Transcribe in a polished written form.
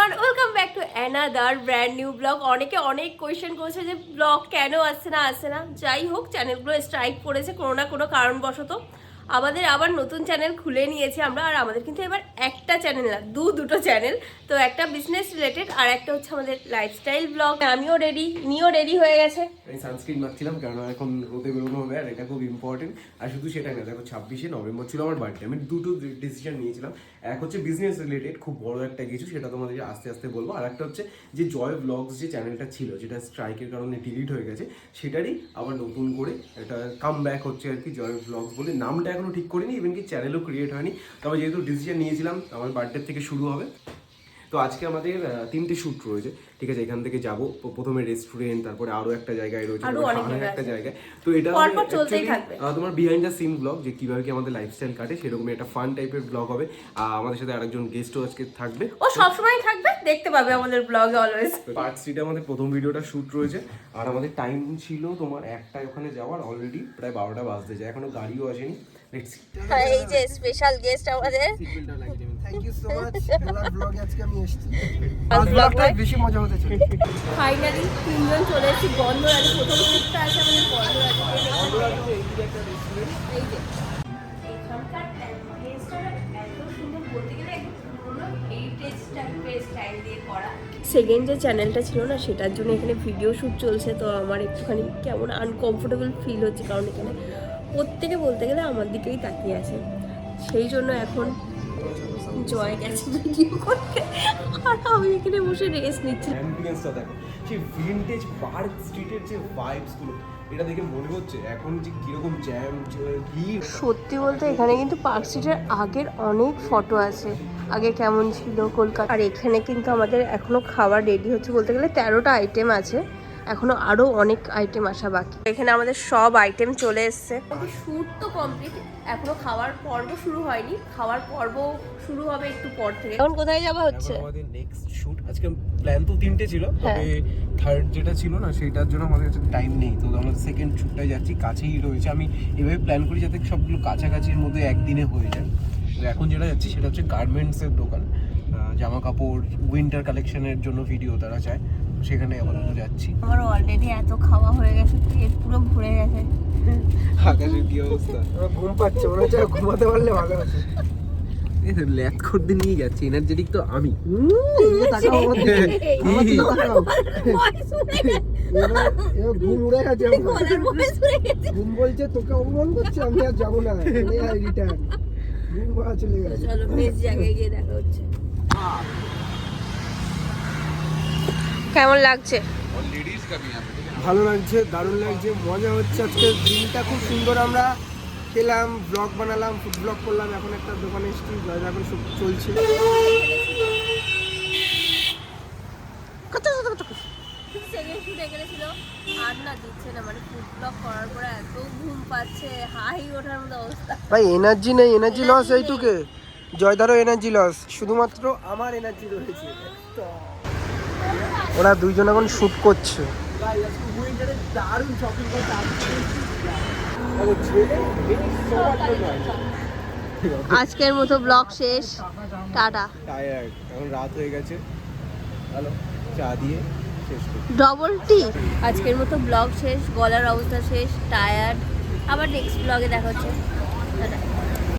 Everyone, welcome back to another brand new blog. অনেকে অনেক question করছে যে ব্লগ কেন আসছে না। যাই হোক, চ্যানেলগুলো স্ট্রাইক পড়েছে কোনো না কোনো কারণবশত। আমাদের আবার নতুন চ্যানেল খুলে নিয়েছি আমরা। আর আমাদের কিন্তু এবার একটা চ্যানেল না, দুটো চ্যানেল। তো একটা বিজনেস রিলেটেড আর একটা হচ্ছে আমাদের লাইফস্টাইল ব্লগ। আমিও রেডি, ইনিও রেডি হয়ে গেছে। আমি সানস্ক্রিন মাখছিলাম কারণ এখন রোদে বেরোনো হবে, আর এটা খুব ইম্পর্টেন্ট। আর শুধু সেটাই না, দেখো 26শে নভেম্বর ছিল আমার বার্থডে। আমি দুটো ডিসিশন নিয়েছিলাম। এক হচ্ছে বিজনেস রিলেটেড, খুব বড় একটা কিছু, সেটা তোমাদের আস্তে আস্তে বলবো। আর একটা হচ্ছে যে জয় ব্লগস যে চ্যানেলটা ছিল, যেটা স্ট্রাইকের কারণে ডিলিট হয়ে গেছে, সেটারই আবার নতুন করে একটা কাম ব্যাক হচ্ছে আর কি, জয় ব্লগস বলে। নামটা এখনো ঠিক করিনি, ইভেন কি চ্যানেলও ক্রিয়েট হয়নি। তবে যেহেতু ডিসিশন নিয়েছিলাম, আমার বার্থডে থেকে শুরু হবে। তো আজকে আমাদের 3টে শ্যুট রয়েছে, ঠিক আছে। এখান থেকে যাবো প্রথমে রেস্টুরেন্ট, তারপরে আরো একটা জায়গায় রয়েছে, একটা জায়গায়। তো এটা তোমার বিহাইন্ড দ্য সিন ব্লগ, যে কিভাবে কি আমাদের লাইফস্টাইল কাটে, সেরকমই একটা ফান টাইপের ব্লগ হবে। আমাদের সাথে আরেকজন গেস্টও আজকে থাকবে, ও সবসময় থাকবে, দেখতে পাবে আমাদের ব্লগে অলওয়েজ। পার্ট 3 আমাদের প্রথম ভিডিওটা শ্যুট রয়েছে। আর আমাদের টাইম ছিল তোমার 1টায় ওখানে যাওয়ার, অলরেডি প্রায় 12টা বাজতে যায়, এখনো গাড়িও আসেনি। এই যে স্পেশাল গেস্ট আমাদের, থ্যাংক ইউ সো মাচ। আমার ব্লগে আজকে আমি এসেছি, আর ব্লগটা বেশি মজা হতে চলেছে। ফাইনালি তিনজন চলে এসেছি বন্ধরাজে। প্রথম ট্রিপটা আছে আমাদের বন্ধরাজে। এই যে এখানকার টেস্টটা এত সুন্দর, বলতে গেলে একদম পুরোনো হেরিটেজ টাইপের স্টাইল দিয়ে করা। সেকেন্ড যে চ্যানেলটা ছিল না, সেটার জন্য এখানে ভিডিও শ্যুট চলছে। তো আমার একটুখানি কেমন আনকমফোর্টেবল ফিল হচ্ছে, কারণ এখানে প্রত্যেকে বলতে গেলে আমার দিকেই তাকিয়ে আছে। সেই জন্য এখন জয় গেছে ভিডিও করতে, আর আমি এখানে বসে রেস্ট নিচ্ছি। অ্যাম্বিয়েন্সটা দেখো, সেই ভিনটেজ পার্ক স্ট্রিটের যে ভাইবসগুলো, এটা দেখে মনে হচ্ছে এখন যে কিরকম জ্যাম ভিড়। সত্যি বলতে এখানে কিন্তু পার্ক স্ট্রিটের আগের অনেক ফটো আছে, আগে কেমন ছিল কলকাতা। আর এখানে কিন্তু আমাদের এখনো খাবার রেডি হচ্ছে, বলতে গেলে 13টা আইটেম আছে, এখনো আরো অনেক আইটেম আসা বাকি। এখানে আমাদের সব আইটেম চলে এসছে। শুট তো কমপ্লিট, এখনো খাওয়ার পর্ব শুরু হয়নি। খাওয়ার পর্ব শুরু হবে একটু পর থেকে। এখন কোথায় যাওয়া হচ্ছে? আমাদের নেক্সট শুট, আজকে প্ল্যান তো 3টে ছিল, তবে থার্ড যেটা ছিল না, সেটার জন্য আমাদের কাছে টাইম নেই। তো আমরা সেকেন্ড শুটটায় যাচ্ছি, কাছেই রয়েছে। আমি এভাবে প্ল্যান করি যাতে সবগুলো কাছাকাছির মধ্যে একদিনে হয়ে যায়। তো এখন যেটা যাচ্ছি সেটা হচ্ছে গার্মেন্টসের দোকান, জামা কাপড় উইন্টার কালেকশনের জন্য ভিডিও তারা চায়, সেখানে আপাতত যাচ্ছি। আমার অলরেডি এত খাওয়া হয়ে গেছে, পেট পুরো ভরে গেছে। আকাশের কি অবস্থা? আমার ঘুম পাচ্ছে, মনে হচ্ছে ঘুমাতে পারলে ভালো হতো। ল্যাথ করতে নিয়ে যাচ্ছি, এনার্জেটিক তো আমি। ঘুম উড়ে গেছে, ঘুম বলছে তোকে অপমান করছে, আমি আর যাবো না, রিটার্ন। ঘুম পড়া চলে গেছে। চলো নেক্সট জায়গায় গিয়ে দেখা হচ্ছে। কেমন লাগছে? ভালো লাগছে, দারুণ লাগছে, মজা হচ্ছে। আজকে দিনটা খুব সুন্দর, আমরা খেলাম, ব্লগ বানালাম, ফুড ব্লগ করলাম। এখন একটা দোকানে এসেছি, এখন সব চলছে। সেকেন্ড শুট এখানে ছিল, আর না দিচ্ছে না, মানে ফুড ব্লগ করার পরে এত ঘুম পাচ্ছে, হাই ওঠার মতো অবস্থা। ভাই এনার্জি নেই, এনার্জি লস এইটুকে। জয়দারও এনার্জি লস, শুধুমাত্র আমার এনার্জি রয়েছে। ওরা দুইজন এখন শুট করছে। আজকের মতো ব্লগ শেষ, টাটা। টায়ার্ড, এখন রাত হয়ে গেছে। হ্যালো, চা দিয়ে শেষ করি। Double T. আজকের মতো ব্লগ শেষ, গলার অবস্থা শেষ, টায়ার্ড। আবার নেক্সট ব্লগে দেখা হচ্ছে, টাটা।